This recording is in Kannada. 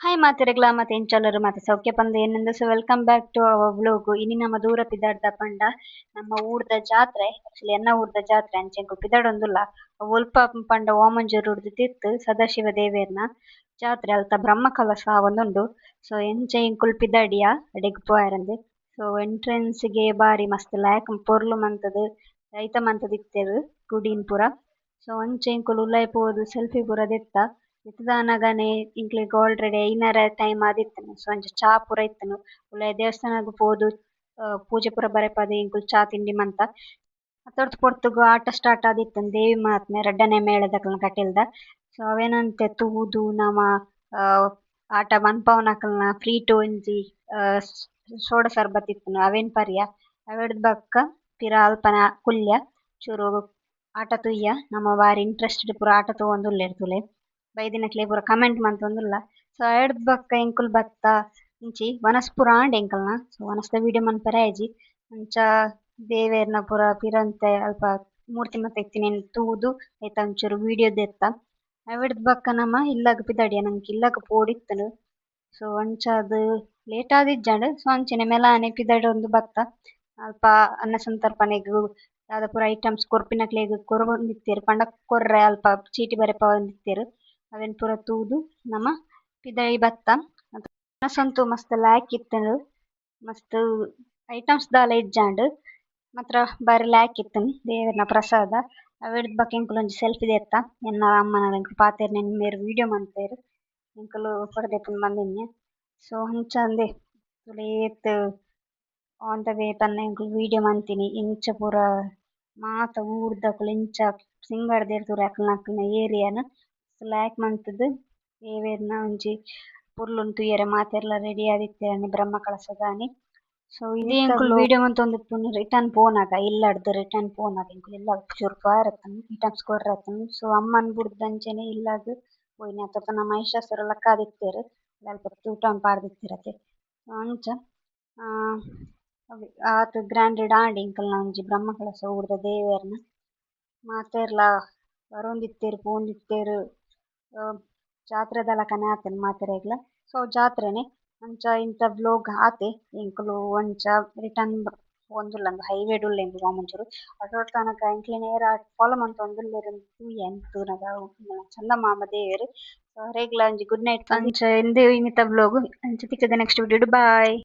ಹಾಯ್ ಮಾತೆರೆಗ್ಲ ಮತ್ತೆ ಎಂಚಲ್ಲರು ಮತ್ತೆ ಸೌಖ್ಯ ಪಂದ ಏನೆಂದು so welcome back to our vlog ಇನಿ ನಮ್ಮ ದೂರ ಪಿದಾಡ್ದ ಪಂಡ ನಮ್ಮ ಊರ್ದ ಜಾತ್ರೆ ಆಕ್ಚುಲಿ ಎನ್ನ ಊರ್ದ ಜಾತ್ರೆ ಅಂಚೆಂಕು ಪಿದಾಡೊಂದುಲ್ಲ ಒಲ್ಪ ಪಂಡ ಓಮಂಜೂರು ಉರ್ದು ತಿರ್ತ್ ಸದಾಶಿವ ದೇವೇರ್ನ ಜಾತ್ರೆ ಅಲ್ತ ಬ್ರಹ್ಮ ಕಲಶ ಆವೊಂದುಂಡು ಸೊ ಎಂಚ ಇಂಕುಲು ಪಿದಾಡಿಯ ಎಡೆಗ್ ಪೋಯರಂದೆ ಸೊ ಎಂಟ್ರೆನ್ಸ್ಗೆ ಬಾರಿ ಮಸ್ತ್ ಲಾಯ್ಕ್ ಪೊರ್ಲು ಮಂತುದು ಐತ ಮಂತುದು ಇತ್ತೆರ್ ಗುಡಿನ್ ಪೂರ ಸೊ ಅಂಚ ಇಂಕುಲು ಉಲಾಯಿ ಪೋದು ಸೆಲ್ಫಿ ಪೂರ ದೆತ್ತ ಇತ್ತ್‌ದಾನಗನೆ ಇಂಕ್ಲೆಗ್ ಆಲ್ರೆಡಿ ಐನರ ಟೈಮ್ ಆದಿತ್ತುಂಡು ಸೊ ಅಂಚ ಚಾ ಪೂರ ಇತ್ತುಂಡು ಉಲಾಯಿ ದೇವಸ್ಥಾನಗ್ ಪೋದು ಪೂಜೆ ಪೂರ ಬರೆಪದ ಇಂಕುಲು ಚಾ ತಿಂಡಿ ಮಂತ ಅತ್ತೊರ್ತು ಪೊರ್ತುಗು ಆಟ ಸ್ಟಾರ್ಟ್ ಆದಿತ್ತುಂಡು ದೇವಿ ಮಹಾತ್ಮೆ ರಡ್ಡನೆ ಮೇಳದಕಲ್ನ ಕಟೀಲ್ದ ಸೊ ಅವೇನಂತೆ ತೂದು ನಮ ಆಟ ಮನ್ಪವನಕಲ್ನ ಫ್ರೀ ಟು ಒಂಜಿ ಸೋಡ ಸರ್ಬತ್ ಇತ್ತುಂಡು ಅವೇನ್ ಪರಿಯ ಅವೆಡ್ದ್ ಬಕ್ಕ ಪಿರ ಅಲ್ಪನ ಕುಲ್ಯ ಚೂರು ಆಟ ತುಯ್ಯ ನಮ ಬಾರಿ ಇಂಟ್ರೆಸ್ಟೆಡ್ ಪೂರ ಆಟ ತೂವೊಂದುಲ್ಲೆರ್ ತುಲೆ ಬೈದಿನಕ್ಲೆ ಪೂರ ಕಮೆಂಟ್ ಮಂತೊಂದುಲ್ಲ ಸೊ ಅವೆಡ್ದ್ ಬಕ್ಕ ಎಂಕುಲು ಬತ್ತ ಇಂಚಿ ವನಸ್ ಪೂರ ಆಂಡ್ ಎಂಕಲ್ನ ಸೊ ವನಸ್ದ ವಿಡಿಯೋ ಮನ್ಪರೆ ಆಜಿ ಅಂಚ ದೇವೇರ್ನ ಪೂರ ಪಿರಂತೆ ಅಲ್ಪ ಮೂರ್ತಿ ಮಾತ ಇತ್ತಿನೇನು ತೂದು ಐತ ಒಂಚೂರು ವಿಡಿಯೋ ದೆತ್ತ ಅವೆಡ್ದ್ ಬಕ್ಕ ನಮ ಇಲ್ಲಗ್ ಪಿದಾಡಿಯ ನಂಗೆ ಇಲ್ಲಗ್ ಪೋಡಿತ್ತುಂಡು ಸೊ ಅಂಚಾದ್ ಲೇಟ್ ಆದಿಜ್ಜಂಡ್ ಸೊ ಅಂಚನೆ ಮೆಲಾನೆ ಪಿದಾಡೊಂದು ಬತ್ತ ಅಲ್ಪ ಅನ್ನ ಸಂತರ್ಪಣೆಗ್ ದಾದ ಪೂರ ಐಟಮ್ಸ್ ಕೊರ್ಪಿನಕ್ಲೆಗ್ ಕೊರೊಂದಿತ್ತೆರ್ ಪಂಡ ಕೊರ್ರೆ ಅಲ್ಪ ಚೀಟಿ ಬರೆಪವೊಂದಿತ್ತೆರ್ ಅವೆನ್ ಪೂರ ತೂದು ನಮ ಪಿದೈ ಬತ್ತ ಮನಸಂತೂ ಮಸ್ತ್ ಲಾಯ್ಕ್ ಇತ್ತೆಂಡ್ ಮಸ್ತ್ ಐಟಮ್ಸ್ ದಾಲ ಇಜ್ಜಾಂಡ್ ಮಾತ್ರ ಬಾರಿ ಲಾಯ್ಕ್ ಇತ್ತುಂಡು ದೇವೆರ್ನ ಪ್ರಸಾದ ಅವೆಡ್ದ್ ಬಕ್ಕ ಎಂಕುಲು ಒಂಜಿ ಸೆಲ್ಫಿ ದೆತ್ತ ಎನ್ನ ಅಮ್ಮನಲ ಎಂಕುಲು ಪಾತೆರ್ನ ಎನ್ಮೆರ್ ವಿಡಿಯೋ ಮನ್ಪೆರ್ ಎಂಕುಲು ಕೊರದೆಪ್ಪುನ ಬಂದಿನ್ಯ ಸೊ ಅಂಚಾಂದೆ ತುಲೇತ್ ಆನ್ ದ ವೇ ಪನ್ನ ಎಂಕುಲು ವಿಡಿಯೋ ಮಂತಿನಿ ಇಂಚ ಪೂರ ಮಾತ ಊರ್ದಕುಲು ಇಂಚ ಸಿಂಗಡ್ ತೂರ ಅಕಲ್ನ ಏರಿಯಾನ್ ಲಾಯ್ಕ್ ಮಂತುದು ದೇವೆರ್ನ ಒಂಜಿ ಪೊರ್ಲುನ್ ತೂಯರೆ ಮಾತೆರ್ಲ ರೆಡಿ ಆದಿತ್ತೆರ್ ಬ್ರಹ್ಮ ಕಲಶದಾನಿ ಸೊ ಇದೇ ಎಂಕುಲು ವಿಡಿಯೋ ಮಂತೊಂದಿಪ್ಪುನು ರಿಟರ್ನ್ ಪೋನಾಗ ಇಲ್ಲಡ್ದ್ ರಿಟರ್ನ್ ಪೋನಾಗ ಎಂಕುಲು ಇಲ್ಲ ಚೂರು ಪಾಯರತ್ತುಂಡು ಐಟಮ್ಸ್ ಕೊರ್ರೆತ್ತುಂಡು ಸೊ ಅಮ್ಮನ್ ಬುಡ್ದಂಚನೆ ಇಲ್ಲಗ್ ಪೋಯಿನಿ ಅತ್ತೊರ್ತ ನಮ ಮಹಿಷಾಸುರ ಲಕ್ಕ ಆದಿತ್ತೆರ್ ಅಲ್ಪ ತೂಟನ್ ಪಾಡ್ದಿತ್ತೆರ್ ಅಂಚ ಆತ್ ಗ್ರ್ಯಾಂಡೆಡ್ ಆಂಡ್ ಎಂಕಲ್ನ ಒಂಜಿ ಬ್ರಹ್ಮ ಕಲಶ ಊರ್ದ ದೇವೆರ್ನ ಮಾತೆರ್ಲ ಬರೊಂದಿತ್ತೆರ್ ಪೋಂದಿತ್ತೆರ್ ಜಾತ್ರೆದ ಆತೆನ್ ಮಾತೆರೆಗ್ಲ ಸೊ ಜಾತ್ರೆನೆ ಅಂಚ ಇಂತ ವ್ಲೋಗ್ ಆತೆ ಎಂಕುಲು ಅಂಚ ರಿಟರ್ನ್ ಪೋವೊಂದುಲ್ಲ ಹೈವೇಡ್ ಉಲ್ಲೆಂದು ಗೋಮಂಚೂರು ಅಟೋಟ್ ತನಕ ಎಂಕ್ಲೆ ನೇರ ಫಾಲೋ ಮಂತೊಂದುಲ್ಲೆರ್ ತೂಯೆ ತೂನಗ ಚಂದಮಾಮ ದೇವೆರ್ ರೆಗ್ಲ ಒಂಜಿ ಗುಡ್ ನೈಟ್ ಅಂಚ ಎಂದೇ ಇಂಗಿತ ವ್ಲೋಗ್ ಅಂಚ ತಿಕ್ಕುದ ನೆಕ್ಸ್ಟ್ ವಿಡಿಯೋಡ್ ಬಾಯ್.